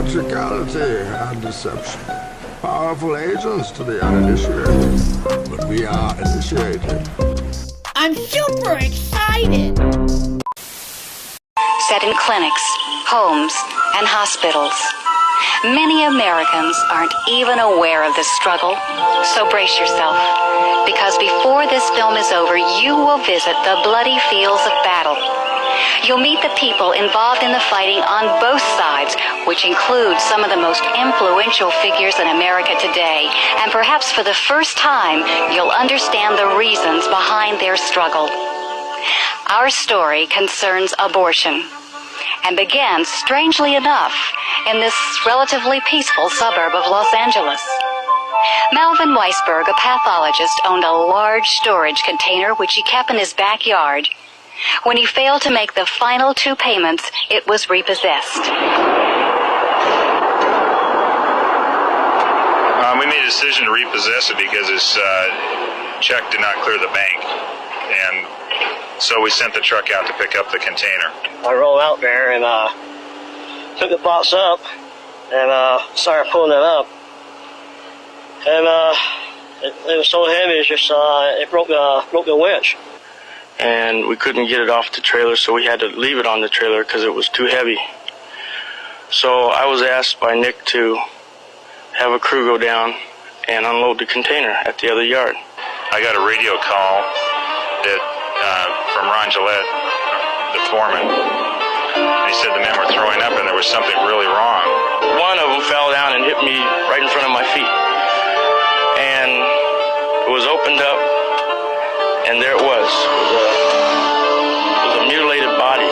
theatricality and deception. Powerful agents to the uninitiated, but we are initiated. I'm super excited! Set in clinics, homes, and hospitals. Many Americans aren't even aware of this struggle, so brace yourself, because before this film is over, you will visit the bloody fields of battle. You'll meet the people involved in the fighting on both sides, which include some of the most influential figures in America today, and perhaps for the first time, you'll understand the reasons behind their struggle. Our story concerns abortion, and begins, strangely enough, in this relatively peaceful suburb of Los Angeles. Melvin Weisberg, a pathologist, owned a large storage container which he kept in his backyard. When he failed to make the final 2 payments, it was repossessed. We made a decision to repossess it because his check did not clear the bank. And so we sent the truck out to pick up the container. I rolled out there and took the box up and started pulling it up. And it was so heavy, it just it broke the winch. And we couldn't get it off the trailer, so we had to leave it on the trailer because it was too heavy. So I was asked by Nick to have a crew go down and unload the container at the other yard. I got a radio call from Ron Gillette, the foreman. He said the men were throwing up and there was something really wrong. One of them fell down and hit me right in front of my feet. And it was opened up, and there it was. It was a mutilated body.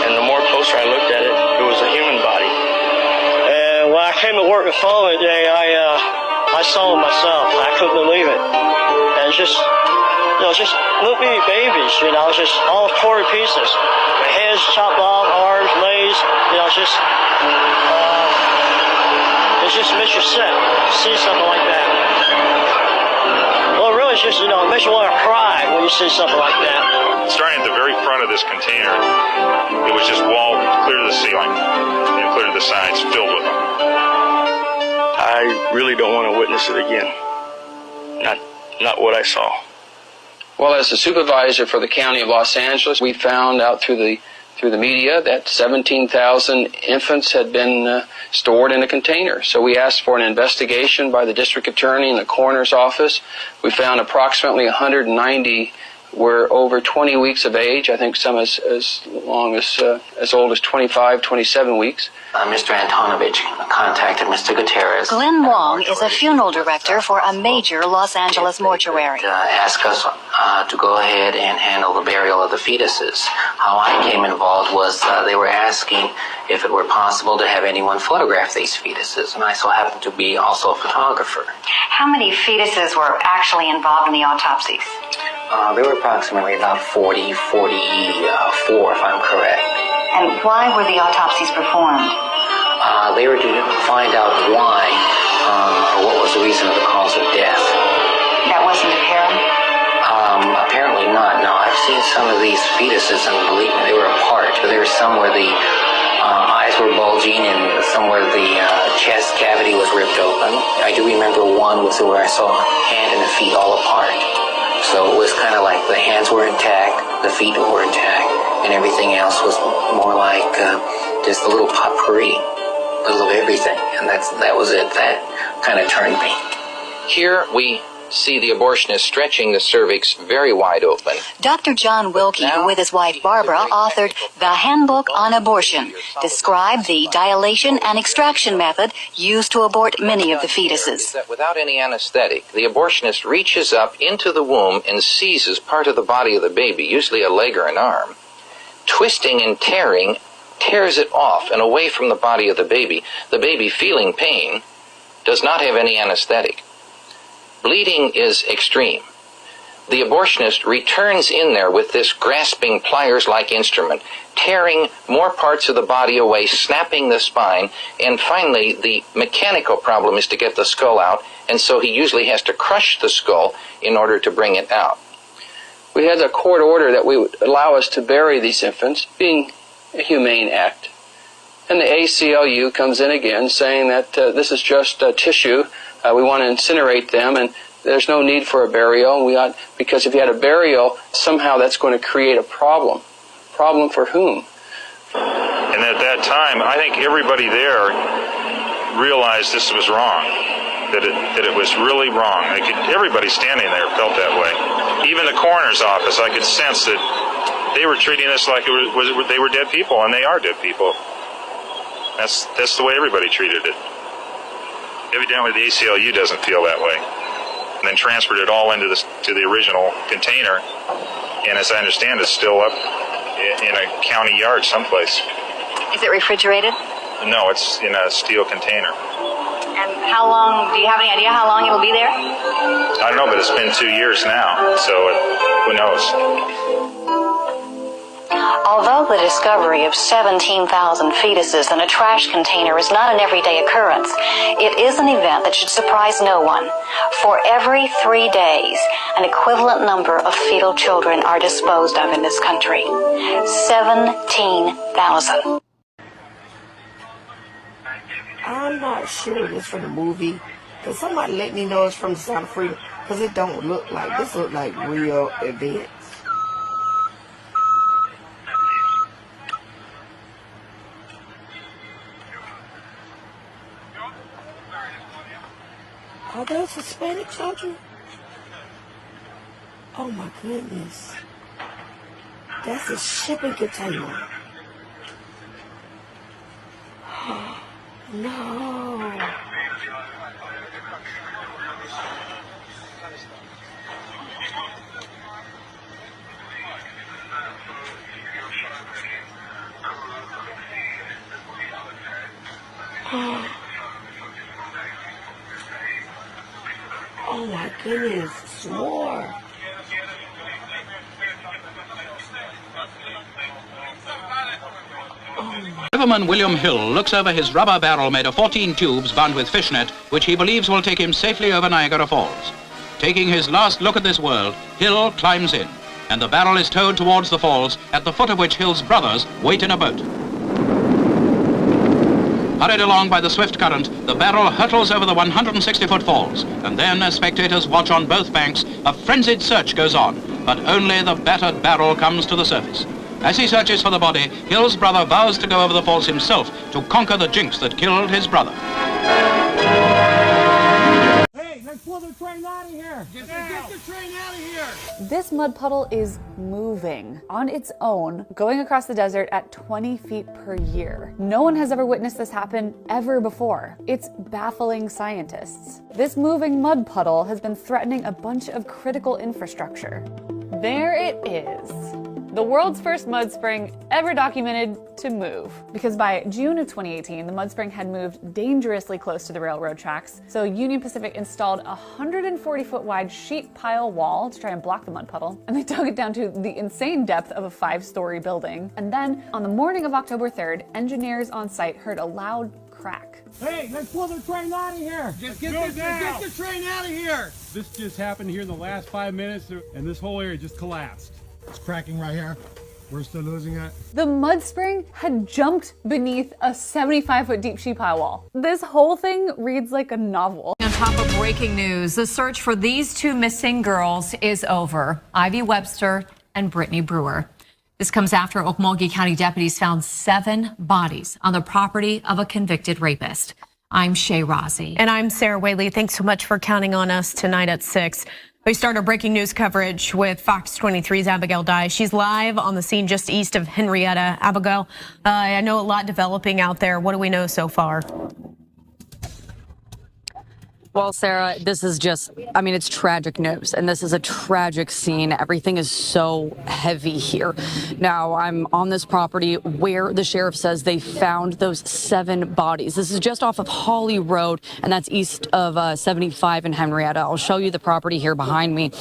And the more closer I looked at it, it was a human body. And when I came to work the following day, I saw it myself. I couldn't believe it. And just little bitty babies, just all torn pieces. Their heads chopped off, arms, legs, it just makes you sick to see something like that. Well, it really just, it makes you want to cry when you see something like that. Starting at the very front of this container, it was just wall clear to the ceiling and clear to the sides, filled with them. I really don't want to witness it again. Not what I saw. Well, as the supervisor for the County of Los Angeles, we found out through the media that 17,000 infants had been stored in a container. So we asked for an investigation by the district attorney and the coroner's office. We found approximately 190 were over 20 weeks of age. I think some as old as 25, 27 weeks. Mr. Antonovich contacted Mr. Gutierrez. Glenn Wong is a funeral director for a major Los Angeles mortuary. Asked us to go ahead and handle the burial of the fetuses. How I came involved was they were asking if it were possible to have anyone photograph these fetuses, and I so happened to be also a photographer. How many fetuses were actually involved in the autopsies? There were approximately about 44, if I'm correct. And why were the autopsies performed? They were to find out why, or what was the reason of the cause of death. That wasn't apparent? Apparently not. Now, I've seen some of these fetuses, and believe me, they were apart. There were some where the eyes were bulging, and some where the chest cavity was ripped open. I do remember one was where I saw a hand and the feet all apart. So it was kind of like the hands were intact, the feet were intact, and everything else was more like just a little potpourri, a little of everything. And that was it. That kind of turned me. Here we see the abortionist stretching the cervix very wide open. Dr. John Wilkie, who with his wife Barbara authored The Handbook on Abortion, described the dilation and extraction method used to abort many of the fetuses. That without any anesthetic, the abortionist reaches up into the womb and seizes part of the body of the baby, usually a leg or an arm, twisting and tearing, tears it off and away from the body of the baby. The baby, feeling pain, does not have any anesthetic. Bleeding is extreme. The abortionist returns in there with this grasping pliers-like instrument, tearing more parts of the body away, snapping the spine, and finally the mechanical problem is to get the skull out, and so he usually has to crush the skull in order to bring it out. We had a court order that we would allow us to bury these infants, being a humane act. And the ACLU comes in again saying that this is just tissue. We want to incinerate them, and there's no need for a burial. Because if you had a burial, somehow that's going to create a problem. Problem for whom? And at that time, I think everybody there realized this was wrong, that it was really wrong. Everybody standing there felt that way. Even the coroner's office, I could sense that they were treating this like they were dead people, and they are dead people. That's the way everybody treated it. Evidently, the ACLU doesn't feel that way. And then transferred it all into to the original container, and as I understand, it's still up in a county yard someplace. Is it refrigerated? No, it's in a steel container. And how long, do you have any idea how long it'll be there? I don't know, but it's been 2 years now, so who knows? Although the discovery of 17,000 fetuses in a trash container is not an everyday occurrence, it is an event that should surprise no one. For every 3 days, an equivalent number of fetal children are disposed of in this country. 17,000. I'm not sure it's from the movie. Can somebody let me know it's from the Sound of Freedom? Because it don't look like, this look like real events. Are those Hispanic children? Oh my goodness. That's a shipping container. No. Oh my goodness, s'more. Riverman William Hill looks over his rubber barrel made of 14 tubes bound with fishnet, which he believes will take him safely over Niagara Falls. Taking his last look at this world, Hill climbs in, and the barrel is towed towards the falls, at the foot of which Hill's brothers wait in a boat. Hurried along by the swift current, the barrel hurtles over the 160-foot falls, and then, as spectators watch on both banks, a frenzied search goes on, but only the battered barrel comes to the surface. As he searches for the body, Hill's brother vows to go over the falls himself to conquer the jinx that killed his brother. Hey, let's pull the train out of here! Get the train out of here! This mud puddle is moving on its own, going across the desert at 20 feet per year. No one has ever witnessed this happen ever before. It's baffling scientists. This moving mud puddle has been threatening a bunch of critical infrastructure. There it is. The world's first mud spring ever documented to move. Because by June of 2018, the mud spring had moved dangerously close to the railroad tracks, so Union Pacific installed a 140-foot wide sheet pile wall to try and block the mud puddle, and they dug it down to the insane depth of a 5-story building. And then, on the morning of October 3rd, engineers on site heard a loud crack. Hey, let's pull the train out of here! Get the train out of here! This just happened here in the last 5 minutes, and this whole area just collapsed. It's cracking right here. We're still losing it. The mud spring had jumped beneath a 75-foot deep sheet pile wall. This whole thing reads like a novel. On top of breaking news, the search for these 2 missing girls is over. Ivy Webster and Brittany Brewer. This comes after Okmulgee County deputies found 7 bodies on the property of a convicted rapist. I'm Shay Rossi. And I'm Sarah Whaley. Thanks so much for counting on us tonight at 6. We start our breaking news coverage with Fox 23's Abigail Dye. She's live on the scene just east of Henrietta. Abigail, I know a lot developing out there. What do we know so far? Well, Sarah, this is just, it's tragic news, and this is a tragic scene. Everything is so heavy here. Now, I'm on this property where the sheriff says they found those 7 bodies. This is just off of Holly Road, and that's east of 75 in Henrietta. I'll show you the property here behind me.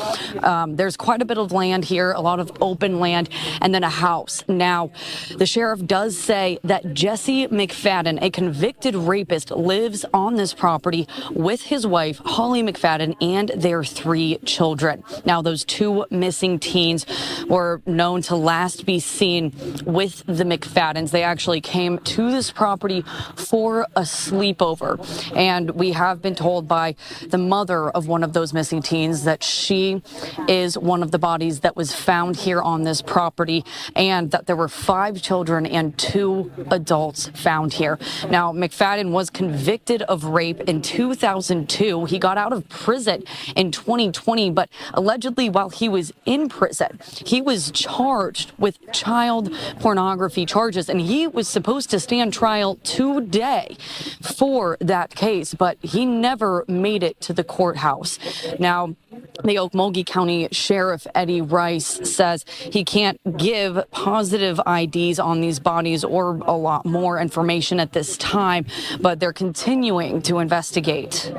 There's quite a bit of land here, a lot of open land, and then a house. Now, the sheriff does say that Jesse McFadden, a convicted rapist, lives on this property with his his wife, Holly McFadden, and their 3 children. Now, those 2 missing teens were known to last be seen with the McFaddens. They actually came to this property for a sleepover. And we have been told by the mother of one of those missing teens that she is one of the bodies that was found here on this property, and that there were 5 children and 2 adults found here. Now, McFadden was convicted of rape in 2002. He got out of prison in 2020, but allegedly while he was in prison, he was charged with child pornography charges, and he was supposed to stand trial today for that case, but he never made it to the courthouse. Now, the Okmulgee County Sheriff Eddie Rice says he can't give positive IDs on these bodies or a lot more information at this time, but they're continuing to investigate.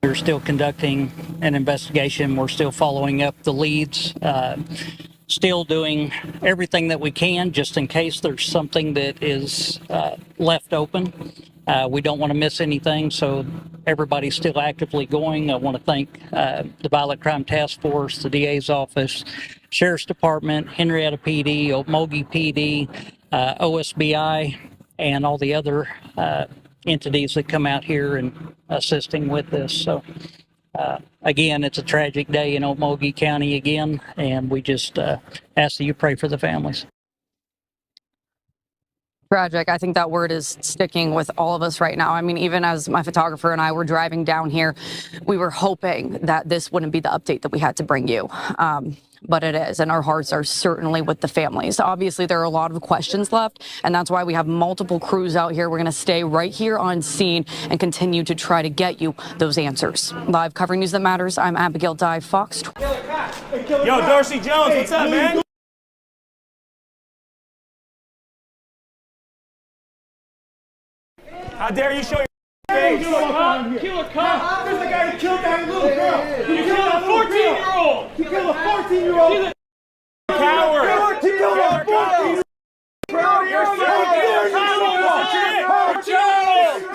We're still conducting an investigation. We're still following up the leads, still doing everything that we can just in case there's something that is left open. We don't want to miss anything, so everybody's still actively going. I want to thank the Violent Crime Task Force, the DA's office, Sheriff's Department, Henrietta PD, Okmulgee PD, OSBI, and all the other entities that come out here and assisting with this. So again, it's a tragic day in Okmulgee County again, and we just ask that you pray for the families. Tragic. I think that word is sticking with all of us right now. I mean, even as my photographer and I were driving down here, we were hoping that this wouldn't be the update that we had to bring you. But it is, and our hearts are certainly with the families. Obviously, there are a lot of questions left, and that's why we have multiple crews out here. We're going to stay right here on scene and continue to try to get you those answers. Live covering News That Matters, I'm Abigail Dye, Fox. Yo, Dorsey Jones, what's up, man? How dare you show your face? Kill a cop. Who's the guy who killed that little girl? You killed a 14-year-old. You killed a 14-year-old. Coward. You killed a 14-year-old.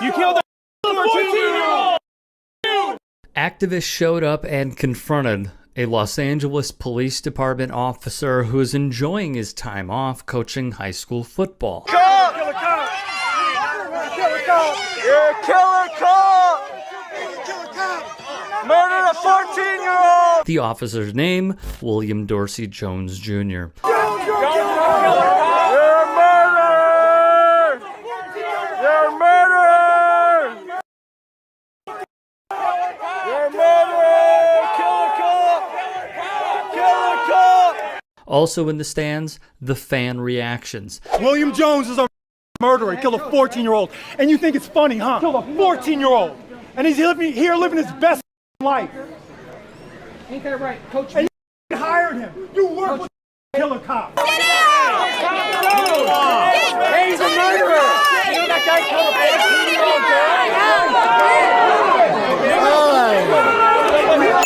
You killed a 14-year-old. Activists showed up and confronted a Los Angeles Police Department officer who is enjoying his time off coaching high school football. Kill a cop. You're a killer cop! Murdered a 14-year-old! The officer's name, William Dorsey Jones Jr. You're a murderer! You're a murderer! You're a murderer! Kill a cop! Kill a cop! Also in the stands, the fan reactions. William Jones is a murderer. He killed a 14-year-old. And you think it's funny, huh? Killed a 14-year-old. And he's here living his best life. Ain't that right, Coach? And you hired him. You work with killer cop. Hey, he's a murderer! You know that guy killed a 14-year-old girl?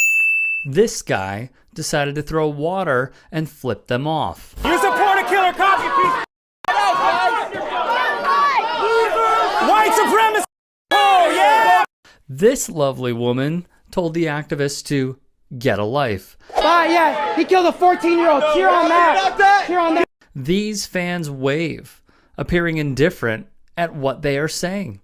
This guy decided to throw water and flip them off. You support a killer cop, you piece of white supremacy! Oh, yeah! This lovely woman told the activists to get a life. Yeah, he killed a 14-year-old. Cheer on that. Cheer on that. These fans wave, appearing indifferent at what they are saying.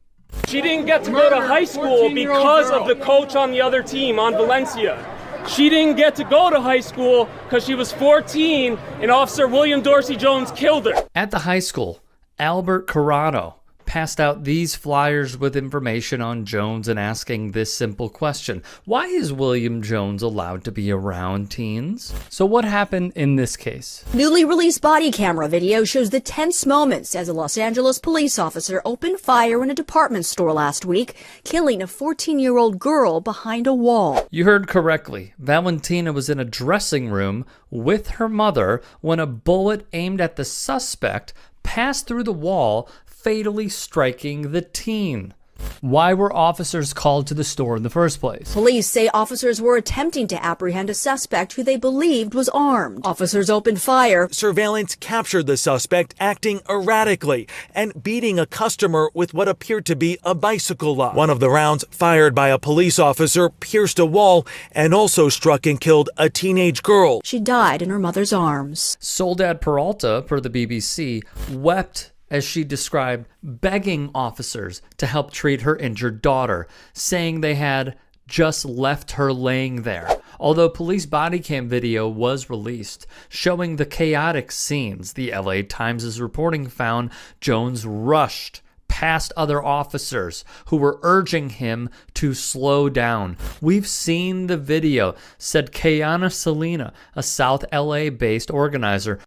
She didn't get to go to high school because of the coach on the other team, on Valencia. She didn't get to go to high school because she was 14 and Officer William Dorsey Jones killed her. At the high school, Albert Corrado passed out these flyers with information on Jones and asking this simple question: why is William Jones allowed to be around teens? So what happened in this case? Newly released body camera video shows the tense moments as a Los Angeles police officer opened fire in a department store last week, killing a 14-year-old girl behind a wall. You heard correctly. Valentina was in a dressing room with her mother when a bullet aimed at the suspect passed through the wall, fatally striking the teen. Why were officers called to the store in the first place? Police say officers were attempting to apprehend a suspect who they believed was armed. Officers opened fire. Surveillance captured the suspect acting erratically and beating a customer with what appeared to be a bicycle lock. One of the rounds, fired by a police officer, pierced a wall and also struck and killed a teenage girl. She died in her mother's arms. Soledad Peralta, per the BBC, wept as she described begging officers to help treat her injured daughter, saying they had just left her laying there. Although police body cam video was released showing the chaotic scenes, the LA Times' reporting found Jones rushed past other officers who were urging him to slow down. We've seen the video, said Kayana Salina, a South LA-based organizer.